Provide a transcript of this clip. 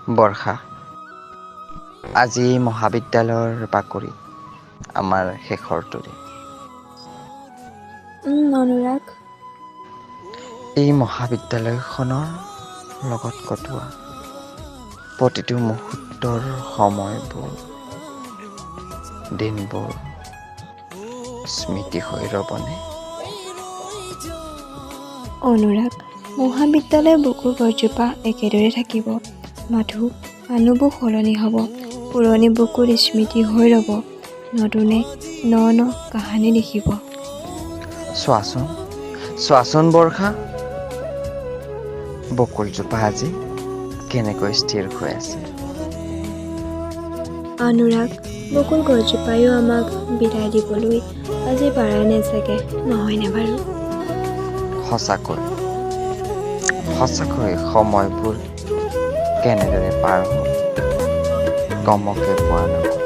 বৰ্ষা, আজি মহাবিদ্যালয়ৰ বাকৰিত আমাৰ শেষৰ তৰি। অনুৰাগ। এই মহাবিদ্যালয়খনৰ লগত কটোৱা প্ৰতিটো মুহূৰ্তৰ সময়বোৰ, দিনবোৰ স্মৃতি হৈ ৰ'বনে? অনুৰাগ, মহাবিদ্যালয়ৰ বুকুৰ গছজোপা একেদৰে থাকিব, মানুহবোৰ সলনি হ'ব, পুৰণি বুকুৰ স্মৃতি হৈ ৰ'ব, নতুনে ন কাহানী লিখিব। চোৱাচোন বৰ্ষা, বকুলজোপা আজি কেনেকৈ স্থিৰ হৈ আছে। অনুৰাগ, বকুল গছজোপায়ো আমাক বিদায় দিবলৈ আজি পাৰাই নাই চাগে, নহয়নে বাৰু? সঁচাকৈ সময়বোৰ কেনেদৰে পাৰ হ'ল গমকে পোৱা নগ'ল।